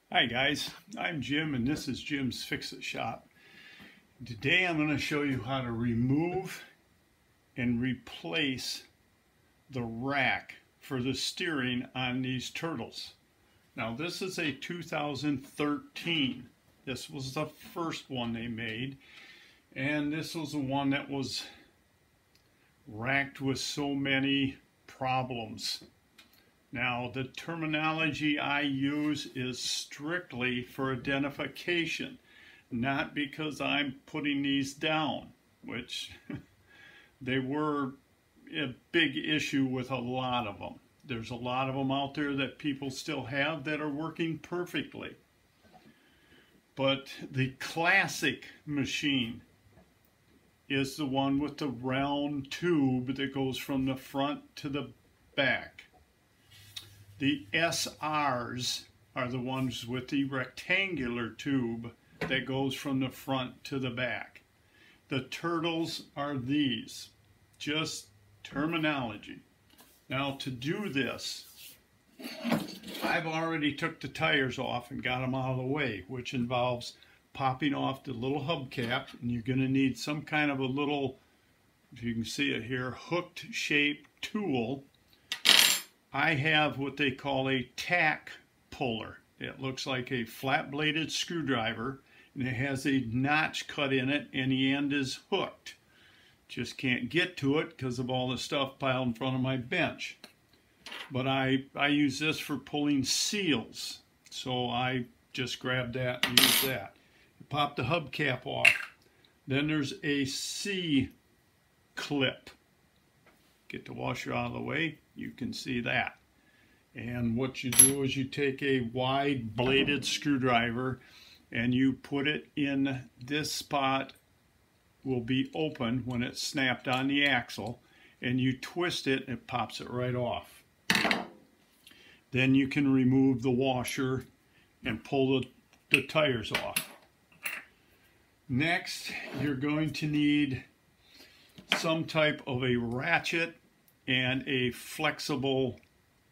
Hi guys, I'm Jim and this is Jim's Fix-It Shop. Today I'm going to show you how to remove and replace the rack for the steering on these turtles. Now this is a 2013. This was the first one they made, and this was the one that was racked with so many problems. Now, the terminology I use is strictly for identification, not because I'm putting these down, which they were a big issue with a lot of them. There's a lot of them out there that people still have that are working perfectly. But the classic machine is the one with the round tube that goes from the front to the back. The SRs are the ones with the rectangular tube that goes from the front to the back. The turtles are these, just terminology. Now to do this, I've already took the tires off and got them out of the way, which involves popping off the little hubcap, and you're going to need some kind of a little, if you can see it here, hooked shaped tool. I have what they call a tack puller. It looks like a flat-bladed screwdriver, and it has a notch cut in it, and the end is hooked. Just can't get to it because of all the stuff piled in front of my bench. But I use this for pulling seals, so I just grab that and use that. You pop the hubcap off. Then there's a C-clip. Get the washer out of the way, you can see that. And what you do is you take a wide bladed screwdriver and you put it in this spot, will be open when it's snapped on the axle, and you twist it and it pops it right off. Then you can remove the washer and pull the tires off. Next, you're going to need some type of a ratchet and a flexible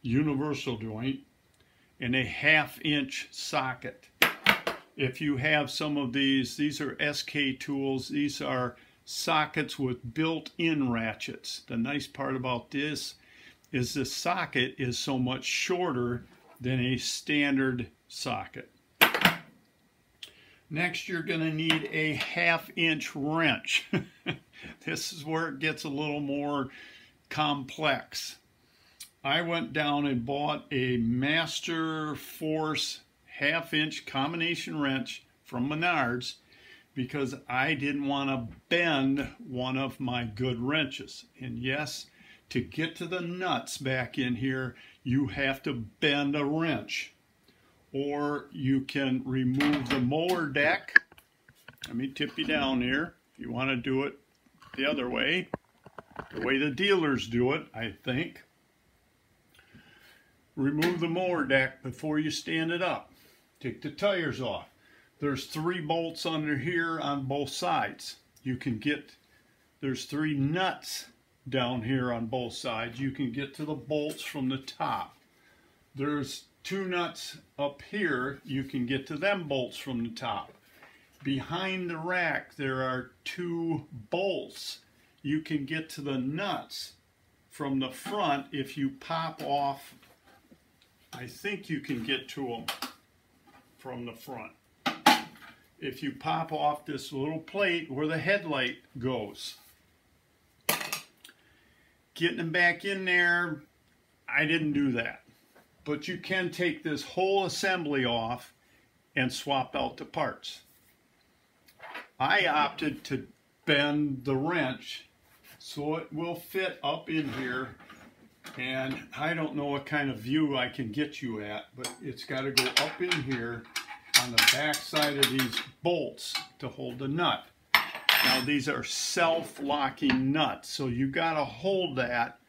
universal joint and a 1/2 inch socket. If you have some of these are SK tools. These are sockets with built-in ratchets. The nice part about this is the socket is so much shorter than a standard socket. Next, you're going to need a 1/2 inch wrench. This is where it gets a little more complex. I went down and bought a Master Force 1/2 inch combination wrench from Menards because I didn't want to bend one of my good wrenches. And yes, to get to the nuts back in here, you have to bend a wrench. Or you can remove the mower deck. Let me tip you down here if you want to do it the other way. The way the dealers do it, I think. Remove the mower deck before you stand it up. Take the tires off. There's 3 bolts under here on both sides. There's 3 nuts down here on both sides. You can get to the bolts from the top. There's 2 nuts up here. You can get to them bolts from the top. Behind the rack there are 2 bolts. You can get to the nuts from the front if you pop off. I think you can get to them from the front. If you pop off this little plate where the headlight goes. Getting them back in there, I didn't do that. But you can take this whole assembly off and swap out the parts. I opted to bend the wrench so it will fit up in here, and I don't know what kind of view I can get you at, but it's got to go up in here on the back side of these bolts to hold the nut. Now these are self-locking nuts, so you got to hold that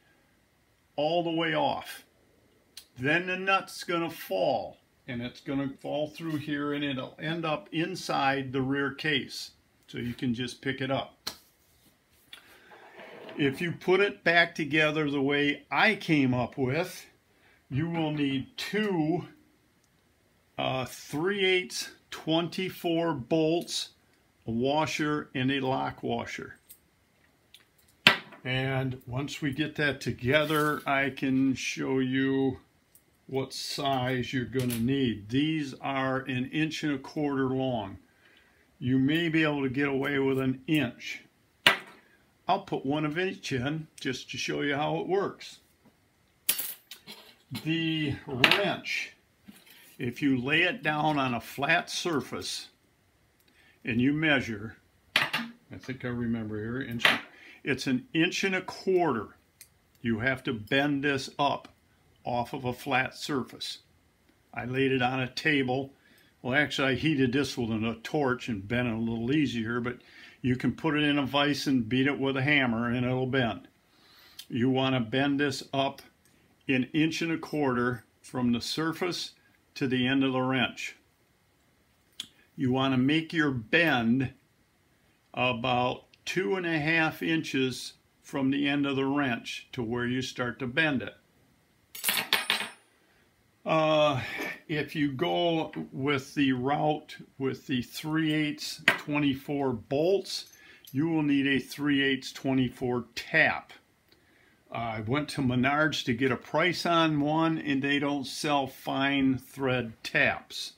all the way off. Then the nut's going to fall, and it's going to fall through here, and it'll end up inside the rear case, so you can just pick it up. If you put it back together the way I came up with, you will need 2 3/8 24 bolts, a washer, and a lock washer. And once we get that together, I can show you what size you're going to need. These are 1 1/4 inches long. You may be able to get away with 1 inch. I'll put 1 inch in just to show you how it works. The wrench, if you lay it down on a flat surface and you measure, I think I remember here, it's 1 1/4 inches. You have to bend this up off of a flat surface. I laid it on a table. Well, actually, I heated this with a torch and bent it a little easier, but you can put it in a vise and beat it with a hammer and it'll bend. You want to bend this up 1 1/4 inches from the surface to the end of the wrench. You want to make your bend about 2.5 inches from the end of the wrench to where you start to bend it. If you go with the route with the 3/8 24 bolts, you will need a 3/8 24 tap. I went to Menards to get a price on one, and they don't sell fine thread taps,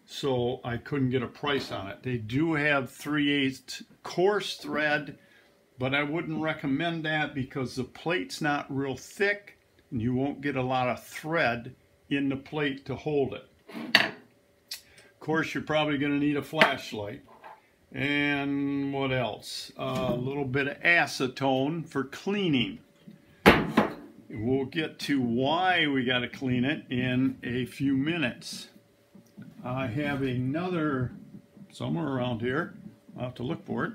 so I couldn't get a price on it. They do have 3/8 coarse thread, but I wouldn't recommend that because the plate's not real thick and you won't get a lot of thread in the plate to hold it. Of course, you're probably going to need a flashlight. And what else? A little bit of acetone for cleaning. We'll get to why we got to clean it in a few minutes. I have another, somewhere around here, I'll have to look for it.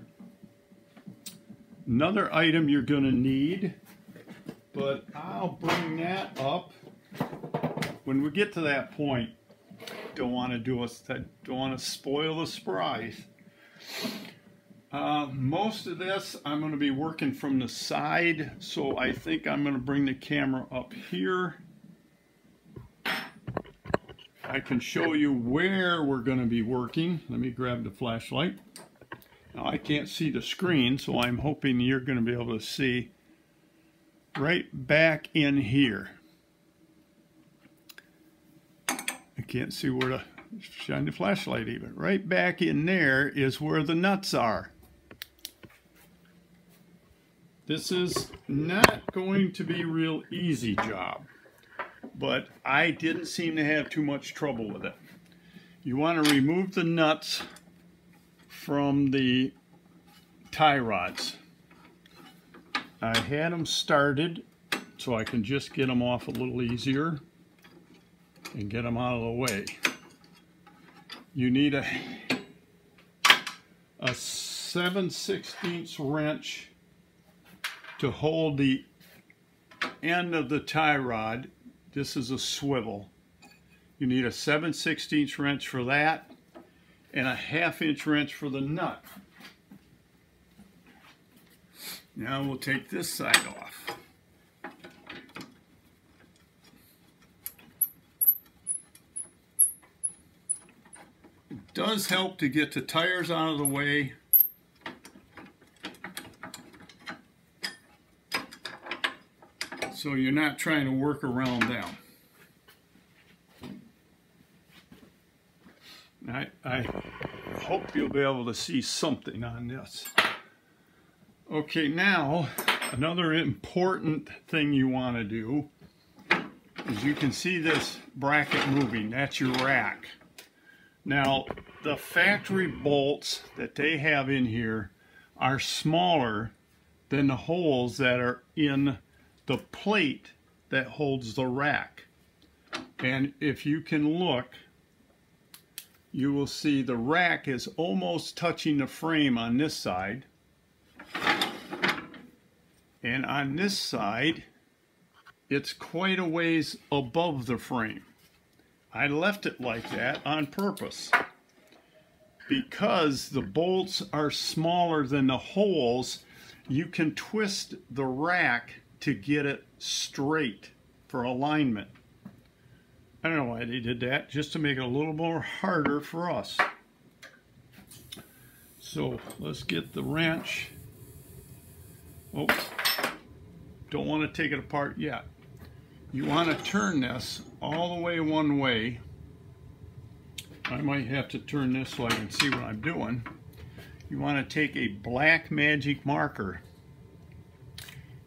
Another item you're going to need, but I'll bring that up when we get to that point. Don't want to spoil the surprise. Most of this I'm going to be working from the side, so I think I'm going to bring the camera up here. I can show you where we're going to be working. Let me grab the flashlight. Now I can't see the screen, so I'm hoping you're going to be able to see right back in here. I can't see where to shine the flashlight even. Right back in there is where the nuts are. This is not going to be a real easy job, but I didn't seem to have too much trouble with it. You want to remove the nuts from the tie rods. I had them started so I can just get them off a little easier and get them out of the way. You need a 7/16 wrench to hold the end of the tie rod. This is a swivel. You need a 7/16 wrench for that and a 1/2 inch wrench for the nut. Now we'll take this side off. It does help to get the tires out of the way. So you're not trying to work around them. I hope you'll be able to see something on this. Okay, now another important thing you want to do is you can see this bracket moving. That's your rack. Now, the factory bolts that they have in here are smaller than the holes that are in the plate that holds the rack. And if you can look, you will see the rack is almost touching the frame on this side. And on this side, it's quite a ways above the frame. I left it like that on purpose because the bolts are smaller than the holes. You can twist the rack to get it straight for alignment. I don't know why they did that, just to make it a little more harder for us. So let's get the wrench. Oh, don't want to take it apart yet. You want to turn this all the way one way. I might have to turn this so I can see what I'm doing. You want to take a black magic marker.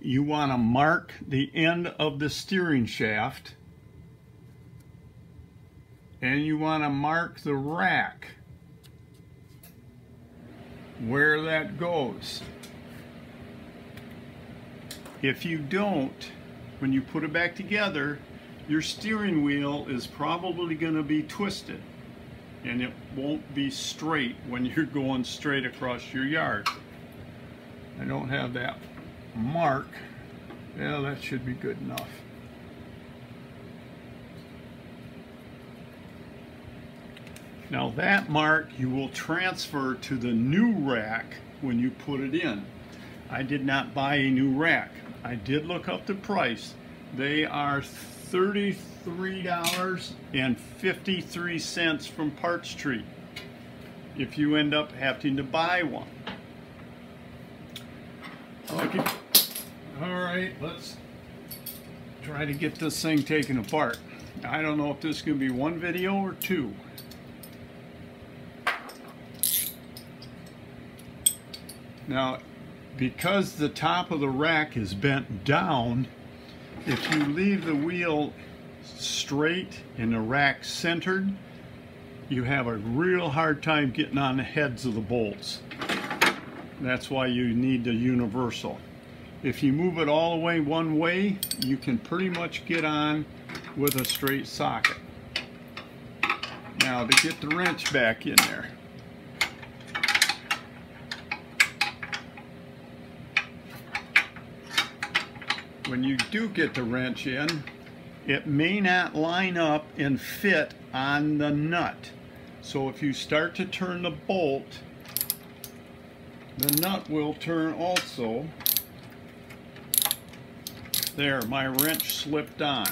You want to mark the end of the steering shaft, and you want to mark the rack where that goes. If you don't, when you put it back together, your steering wheel is probably going to be twisted, and it won't be straight when you're going straight across your yard. I don't have that mark. Yeah, that should be good enough. Now that mark you will transfer to the new rack when you put it in. I did not buy a new rack. I did look up the price. They are $33.53 from Parts Tree if you end up having to buy one. Okay. All right, let's try to get this thing taken apart. I don't know if this is going to be one video or two. Now, because the top of the rack is bent down, if you leave the wheel straight and the rack centered, you have a real hard time getting on the heads of the bolts. That's why you need the universal. If you move it all the way one way, you can pretty much get on with a straight socket. Now to get the wrench back in there. When you do get the wrench in, it may not line up and fit on the nut. So if you start to turn the bolt, the nut will turn also. There, my wrench slipped on.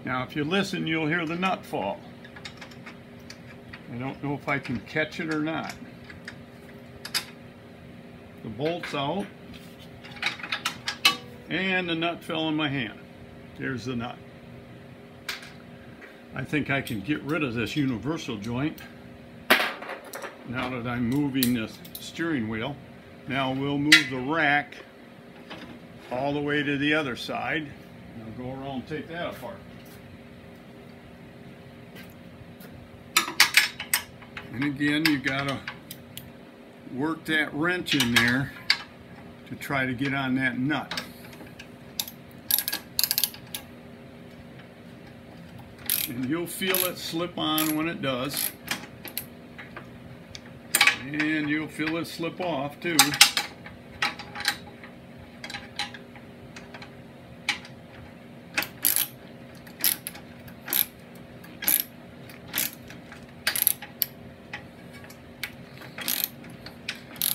Now if you listen, you'll hear the nut fall. I don't know if I can catch it or not. The bolt's out, and the nut fell in my hand. There's the nut. I think I can get rid of this universal joint now that I'm moving the steering wheel. Now we'll move the rack all the way to the other side. I'll go around and take that apart. And again, you gotta work that wrench in there to try to get on that nut. And you'll feel it slip on when it does. And you'll feel it slip off too.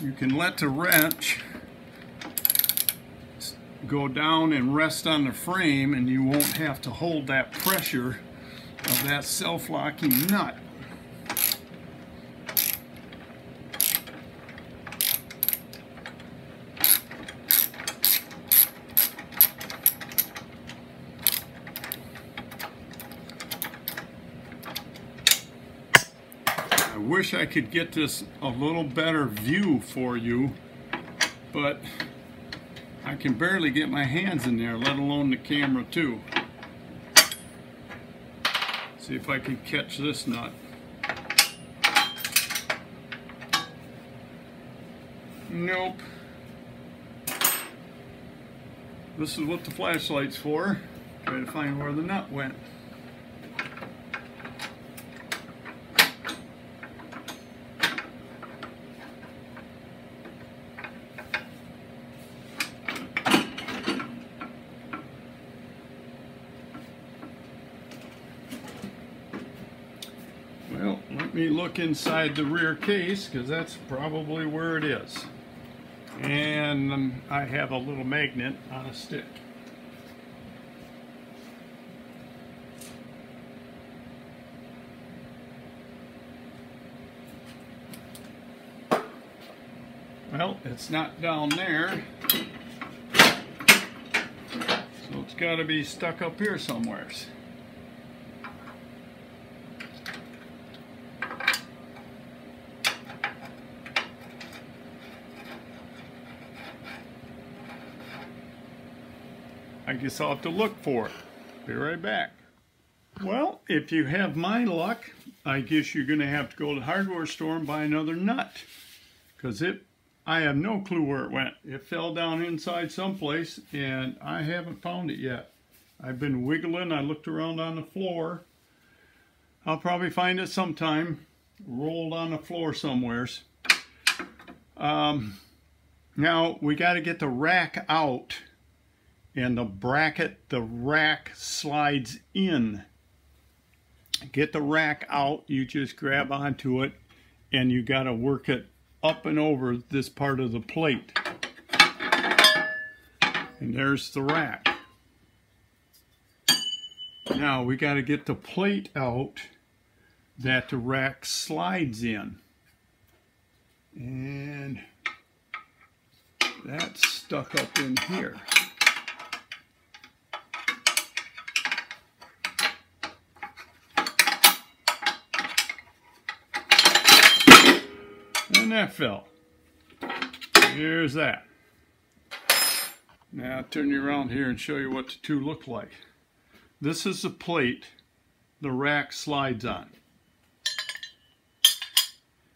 You can let the wrench go down and rest on the frame, and you won't have to hold that pressure of that self-locking nut. I wish I could get this a little better view for you, but I can barely get my hands in there, let alone the camera too. See if I can catch this nut. Nope. This is what the flashlight's for. Try to find where the nut went. me look inside the rear case, because that's probably where it is. And I have a little magnet on a stick. Well, it's not down there, so it's got to be stuck up here somewhere. I guess I'll have to look for it. Be right back. Well, if you have my luck, I guess you're going to have to go to the hardware store and buy another nut, because I have no clue where it went. It fell down inside someplace, and I haven't found it yet. I've been wiggling. I looked around on the floor. I'll probably find it sometime, rolled on the floor somewheres. Now, we got to get the rack out, and the rack slides in. Get the rack out, you just grab onto it, and you got to work it up and over this part of the plate. And there's the rack. Now we got to get the plate out that the rack slides in. And that's stuck up in here. And that fell. Here's that. Now I'll turn you around here and show you what the two look like. This is the plate the rack slides on.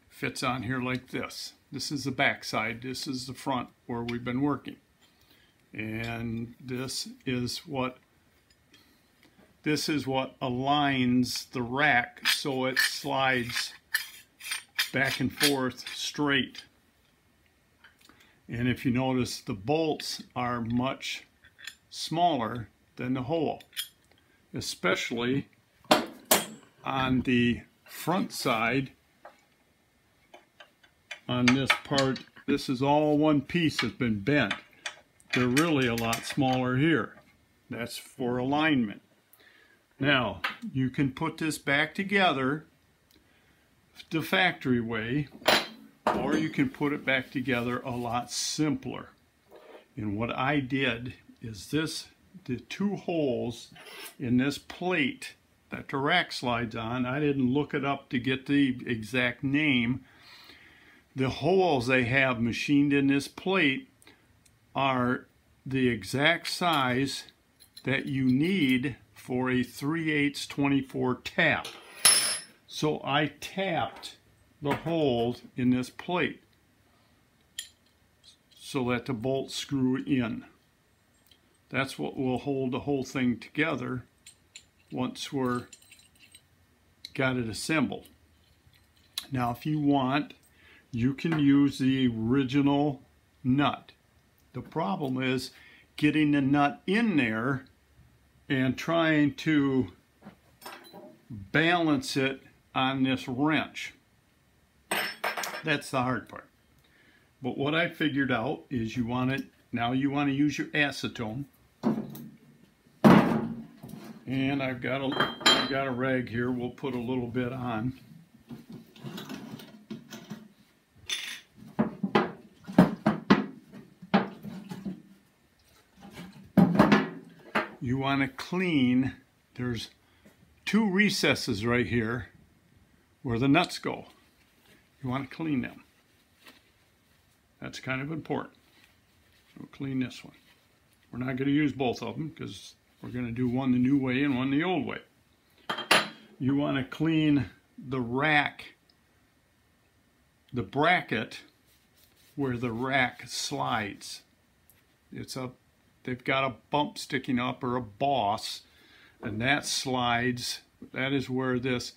Fits on here like this. This is the back side. This is the front where we've been working. And this is what aligns the rack so it slides back and forth straight. And if you notice, the bolts are much smaller than the hole, especially on the front side. On this part, this is all one piece that's been bent. They're really a lot smaller here. That's for alignment. Now, you can put this back together the factory way, or you can put it back together a lot simpler. And what I did is the two holes in this plate that the rack slides on, I didn't look it up to get the exact name. The holes they have machined in this plate are the exact size that you need for a 3/8 24 tap. So I tapped the holes in this plate so that the bolts screw in. That's what will hold the whole thing together once we're got it assembled. Now if you want, you can use the original nut. The problem is getting the nut in there and trying to balance it on this wrench. That's the hard part. But what I figured out is you want to use your acetone. And I've got a rag here. We'll put a little bit on. You want to clean, there's two recesses right here where the nuts go. You want to clean them. That's kind of important. We'll clean this one. We're not going to use both of them because we're going to do one the new way and one the old way. You want to clean the rack, the bracket where the rack slides. They've got a bump sticking up, or a boss, and that slides. That is where this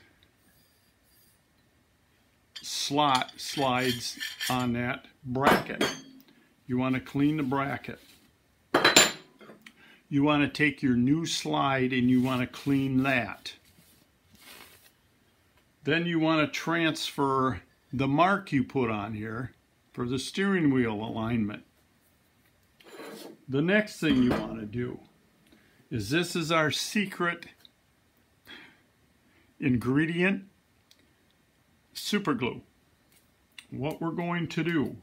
slot slides on that bracket. You want to clean the bracket. You want to take your new slide and you want to clean that. Then you want to transfer the mark you put on here for the steering wheel alignment. The next thing you want to do is, this is our secret ingredient, super glue. What we're going to do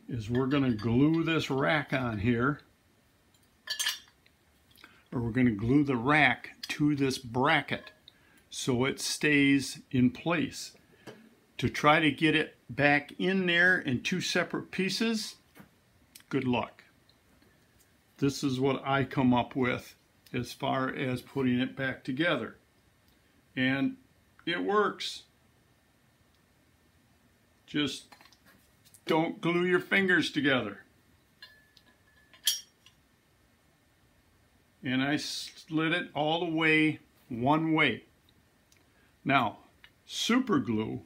is we're going to glue this rack on here, or we're going to glue the rack to this bracket so it stays in place. To try to get it back in there in two separate pieces, good luck. This is what I come up with as far as putting it back together. And it works. Just don't glue your fingers together. And I slid it all the way one way. Now, super glue,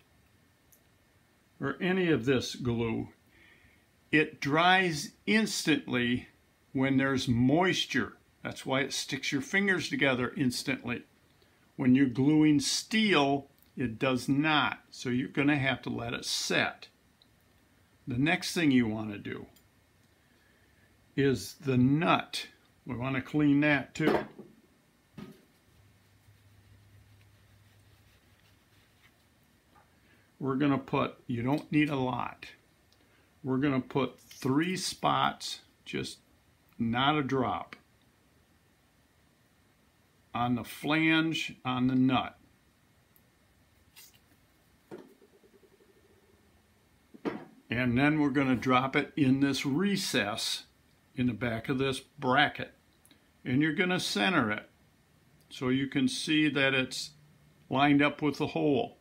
or any of this glue, it dries instantly when there's moisture. That's why it sticks your fingers together instantly. When you're gluing steel, it does not. So you're going to have to let it set. The next thing you want to do is the nut. We want to clean that too. We're going to put, you don't need a lot. We're going to put 3 spots, just not a drop, on the flange on the nut. And then we're going to drop it in this recess in the back of this bracket. And you're going to center it so you can see that it's lined up with the hole.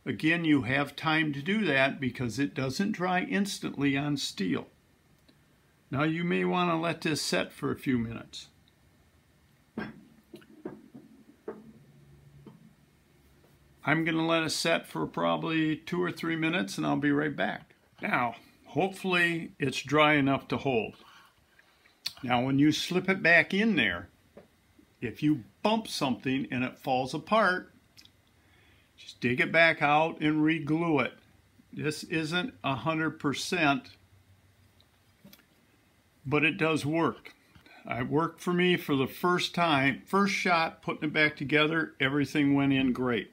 Again, you have time to do that because it doesn't dry instantly on steel. Now you may want to let this set for a few minutes. I'm going to let it set for probably 2 or 3 minutes and I'll be right back. Now, hopefully it's dry enough to hold. Now when you slip it back in there, if you bump something and it falls apart, just dig it back out and re-glue it. This isn't 100%, but it does work. It worked for me for the first time. First shot, putting it back together, everything went in great.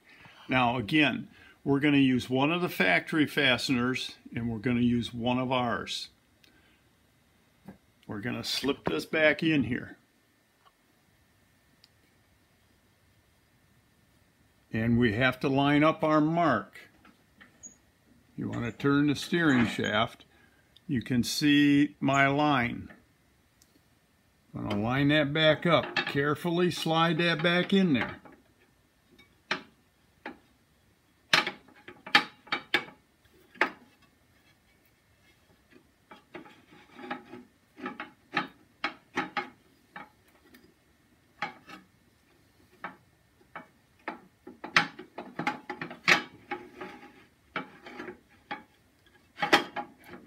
Now again, we're going to use one of the factory fasteners and we're going to use one of ours. We're going to slip this back in here. And we have to line up our mark. You want to turn the steering shaft. You can see my line. I'm going to line that back up. Carefully slide that back in there.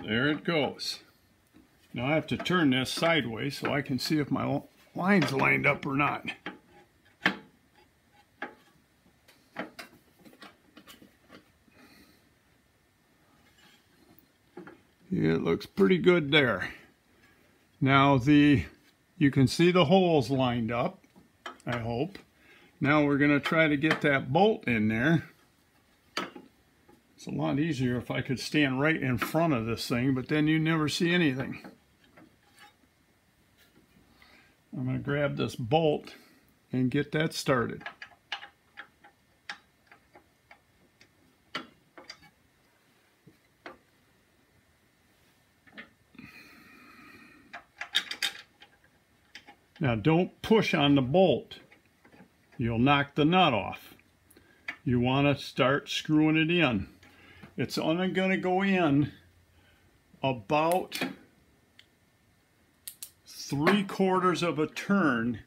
There it goes. Now I have to turn this sideways so I can see if my line's lined up or not. It looks pretty good there. Now you can see the holes lined up, I hope. Now we're going to try to get that bolt in there. It's a lot easier if I could stand right in front of this thing, but then you never see anything. I'm going to grab this bolt and get that started. Now don't push on the bolt. You'll knock the nut off. You want to start screwing it in. It's only going to go in about 3/4 of a turn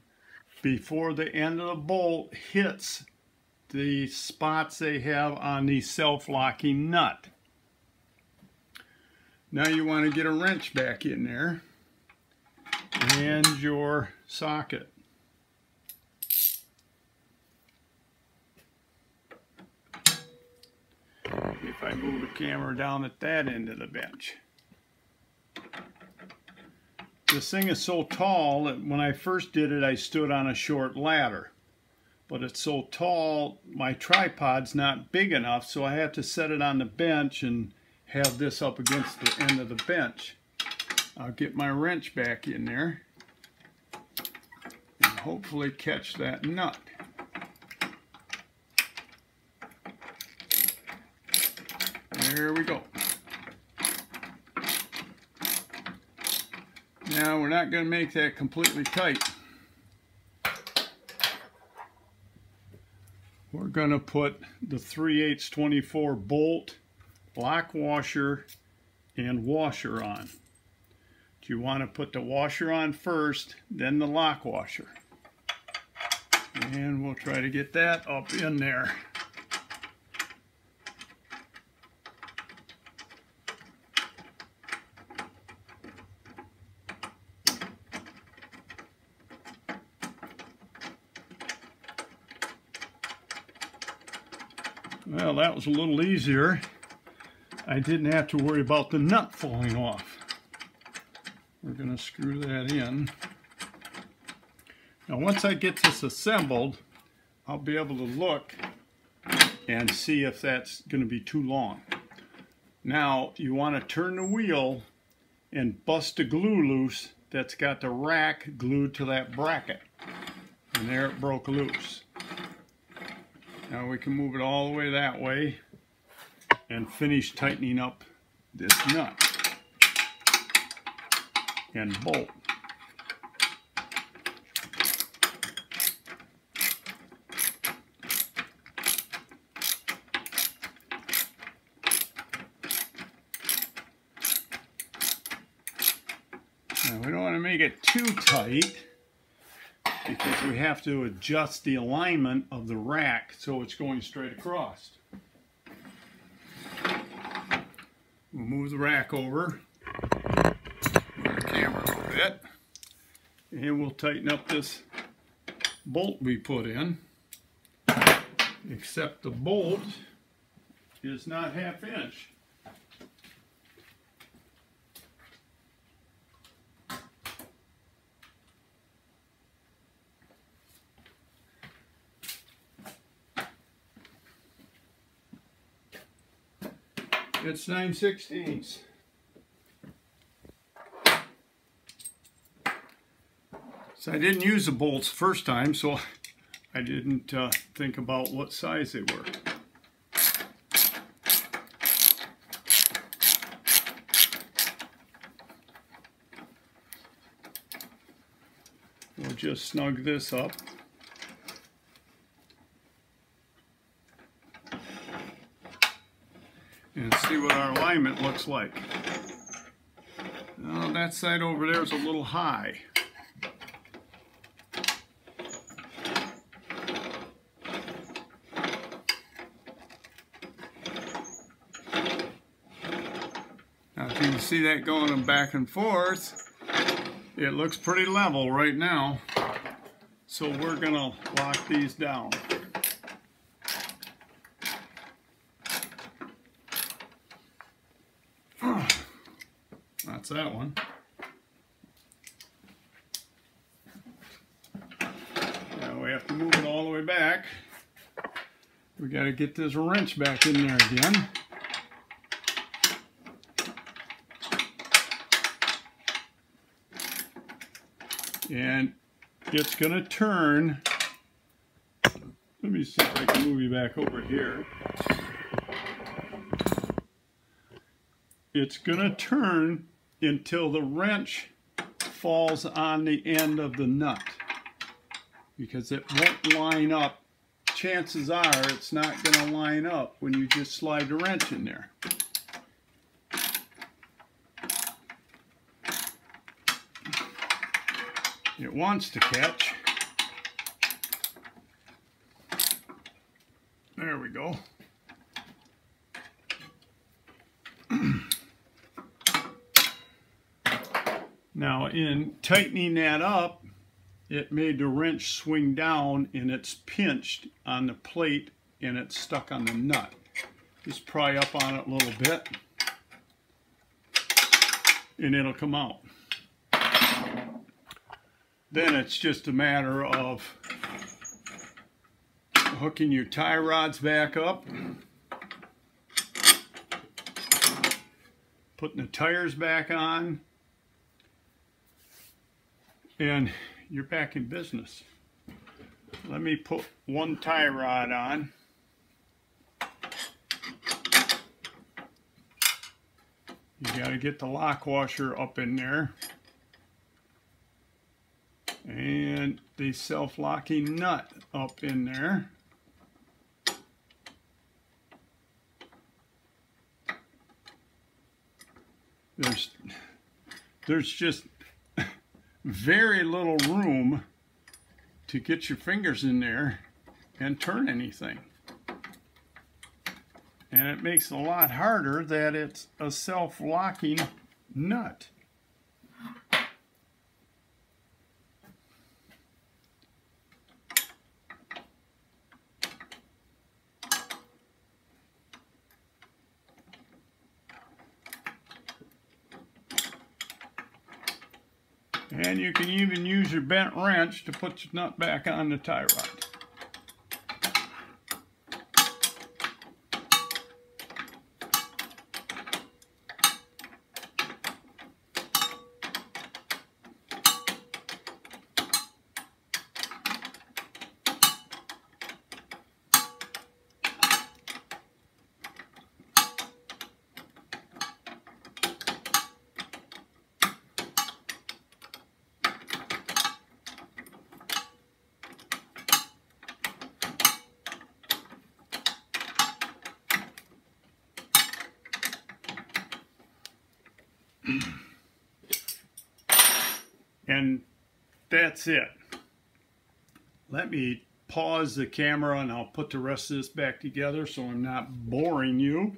before the end of the bolt hits the spots they have on the self-locking nut. Now you want to get a wrench back in there and your socket. If I move the camera down at that end of the bench. This thing is so tall that when I first did it, I stood on a short ladder. But it's so tall, my tripod's not big enough, so I have to set it on the bench and have this up against the end of the bench. I'll get my wrench back in there and hopefully catch that nut. There we go. Now we're not going to make that completely tight. We're going to put the 3/8 24 bolt, lock washer, and washer on. You want to put the washer on first, then the lock washer. And we'll try to get that up in there. Well, that was a little easier. I didn't have to worry about the nut falling off. We're going to screw that in. Now once I get this assembled, I'll be able to look and see if that's going to be too long. Now you want to turn the wheel and bust the glue loose that's got the rack glued to that bracket. And there it broke loose. Now we can move it all the way that way and finish tightening up this nut and bolt. Now we don't want to make it too tight, because we have to adjust the alignment of the rack so it's going straight across. We'll move the rack over, move the camera a little bit, and we'll tighten up this bolt we put in, except the bolt is not 1/2 inch. It's 9/16. So I didn't use the bolts first time, so I didn't think about what size they were. We'll just snug this up. And see what our alignment looks like. Now that side over there is a little high. Now if you can see that going back and forth, it looks pretty level right now. So we're gonna lock these down. That's that one. Now we have to move it all the way back. We got to get this wrench back in there again. And it's going to turn. Let me see if I can move you back over here. It's going to turn until the wrench falls on the end of the nut, because it won't line up. Chances are it's not going to line up when you just slide the wrench in there. It wants to catch. There we go. Now in tightening that up, it made the wrench swing down and it's pinched on the plate and it's stuck on the nut. Just pry up on it a little bit, and it'll come out. Then it's just a matter of hooking your tie rods back up, putting the tires back on, and you're back in business. Let me put one tie rod on. You got to get the lock washer up in there. And the self-locking nut up in there. There's just very little room to get your fingers in there and turn anything. And it makes it a lot harder that it's a self-locking nut. And you can even use your bent wrench to put your nut back on the tie rod. And that's it. Let me pause the camera and I'll put the rest of this back together so I'm not boring you.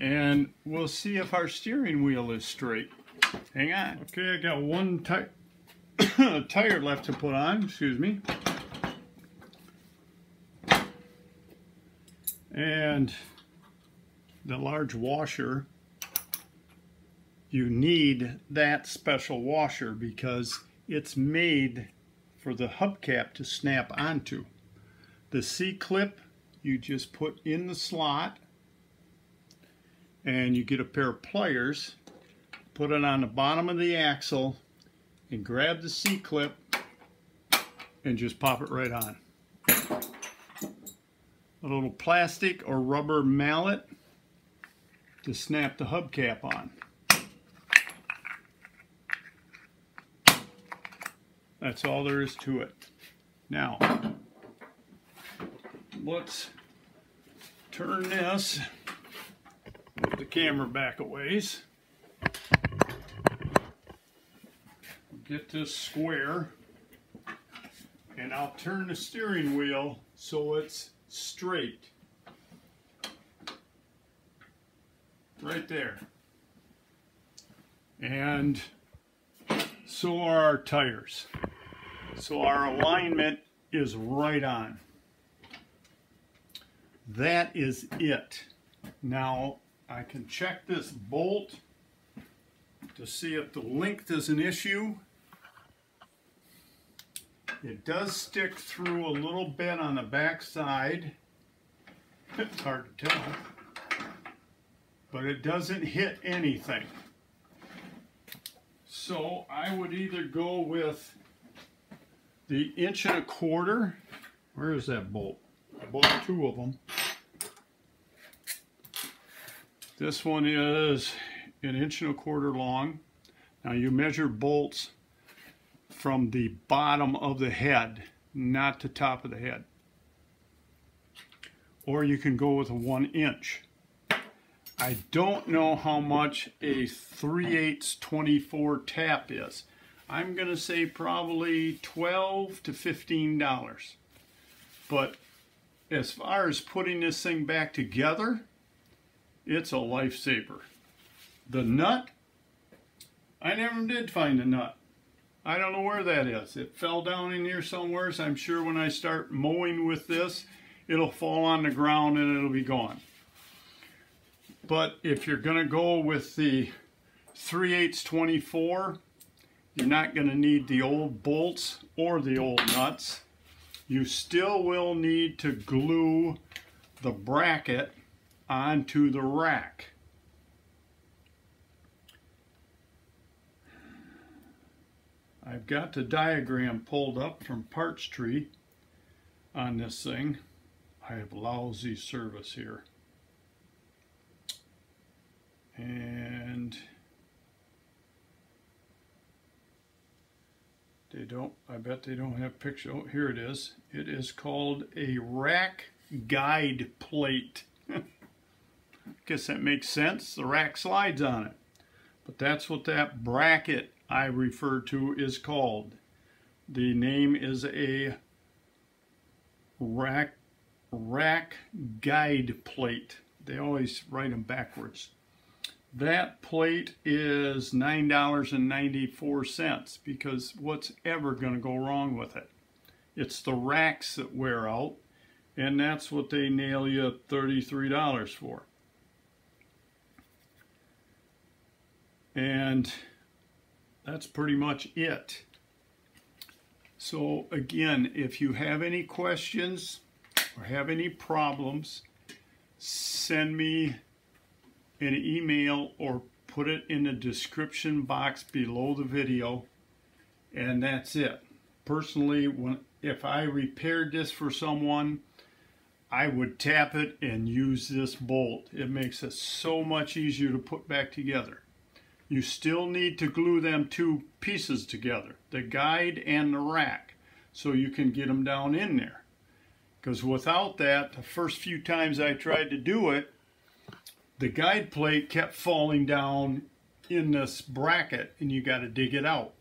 And we'll see if our steering wheel is straight. Hang on. Okay, I got one tire left to put on, excuse me. And the large washer, you need that special washer because it's made for the hubcap to snap onto. The C-clip you just put in the slot and you get a pair of pliers, put it on the bottom of the axle and grab the C-clip and just pop it right on. A little plastic or rubber mallet to snap the hubcap on. That's all there is to it. Now, let's turn this, put the camera back a ways, get this square, and I'll turn the steering wheel so it's straight. Right there. And so are our tires. So our alignment is right on. That is it. Now I can check this bolt to see if the length is an issue. It does stick through a little bit on the back side. It's hard to tell, but it doesn't hit anything. So I would either go with the 1 1/4. Where is that bolt? I bought 2 of them. This one is an 1 1/4 long. Now you measure bolts from the bottom of the head, not the top of the head. Or you can go with a 1 inch. I don't know how much a 3/8 24 tap is. I'm going to say probably $12 to $15. But as far as putting this thing back together, it's a lifesaver. The nut, I never did find a nut. I don't know where that is. It fell down in here somewhere, so I'm sure when I start mowing with this, it'll fall on the ground and it'll be gone. But if you're going to go with the 3/8 24, you're not going to need the old bolts or the old nuts. You still will need to glue the bracket onto the rack. I've got the diagram pulled up from Parts Tree on this thing. I have lousy service here. And they don't, I bet they don't have picture. Oh, here it is. It is called a rack guide plate. Guess that makes sense. The rack slides on it. But that's what that bracket I refer to is called. The name is a rack guide plate. They always write them backwards. That plate is $9.94 because what's ever going to go wrong with it? It's the racks that wear out, and that's what they nail you $33 for. And that's pretty much it. So again, if you have any questions or have any problems, send me an email or put it in the description box below the video, and that's it. Personally, if I repaired this for someone, I would tap it and use this bolt. It makes it so much easier to put back together. You still need to glue them two pieces together, the guide and the rack, so you can get them down in there. Because without that, the first few times I tried to do it, the guide plate kept falling down in this bracket and you got to dig it out.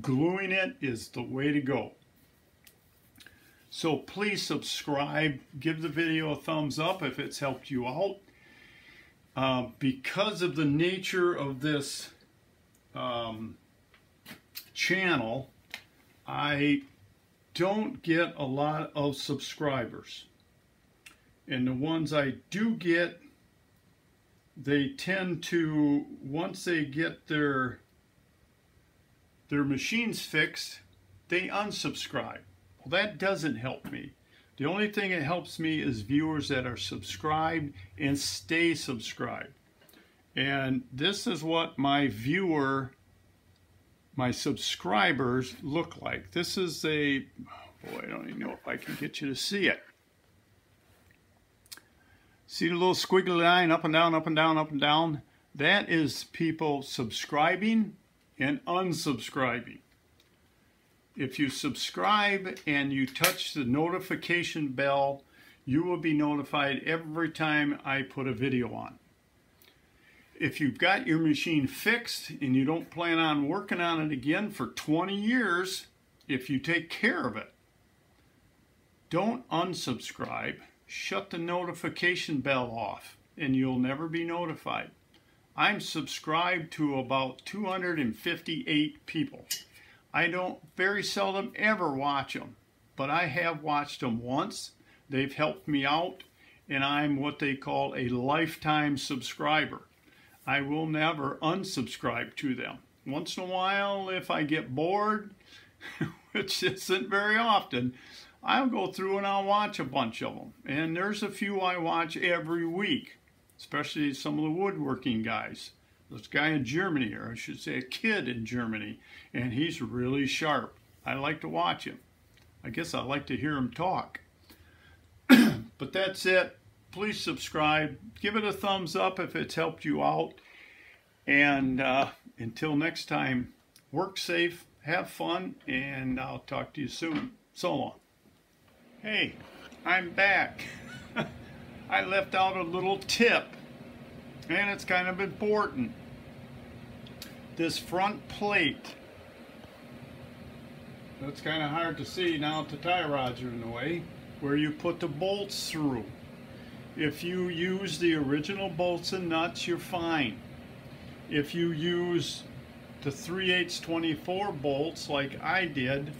Gluing it is the way to go. So please subscribe, give the video a thumbs up if it's helped you out. Because of the nature of this channel, I don't get a lot of subscribers. And the ones I do get, they tend to, once they get their machines fixed, they unsubscribe. Well, that doesn't help me. The only thing that helps me is viewers that are subscribed and stay subscribed. And this is what my subscribers look like. This is a, boy, I don't even know if I can get you to see it. See the little squiggly line up and down, up and down, up and down? That is people subscribing and unsubscribing. If you subscribe and you touch the notification bell, you will be notified every time I put a video on. If you've got your machine fixed and you don't plan on working on it again for 20 years, if you take care of it, don't unsubscribe. Shut the notification bell off and you'll never be notified. I'm subscribed to about 258 people. I don't very seldom ever watch them, but I have watched them once. They've helped me out, and I'm what they call a lifetime subscriber. I will never unsubscribe to them. Once in a while, if I get bored, which isn't very often, I'll go through and I'll watch a bunch of them. And there's a few I watch every week, especially some of the woodworking guys. This guy in Germany, or I should say a kid in Germany, and he's really sharp. I like to watch him. I guess I like to hear him talk. But that's it. Please subscribe. Give it a thumbs up if it's helped you out. And until next time, work safe, have fun, and I'll talk to you soon. So long. Hey, I'm back. I left out a little tip, and it's kind of important. This front plate, that's kind of hard to see now that the tie rods are in the way, where you put the bolts through. If you use the original bolts and nuts, you're fine. If you use the 3/8 24 bolts like I did,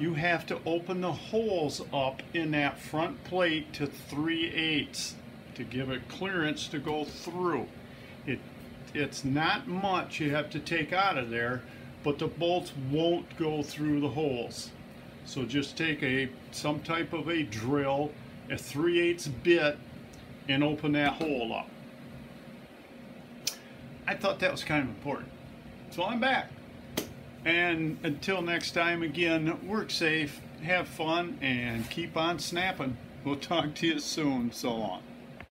you have to open the holes up in that front plate to 3/8 to give it clearance to go through. It's not much you have to take out of there, but the bolts won't go through the holes. So just take some type of a drill, a 3/8 bit, and open that hole up. I thought that was kind of important. So I'm back. And until next time, again, work safe, have fun, and keep on snapping. We'll talk to you soon. So long.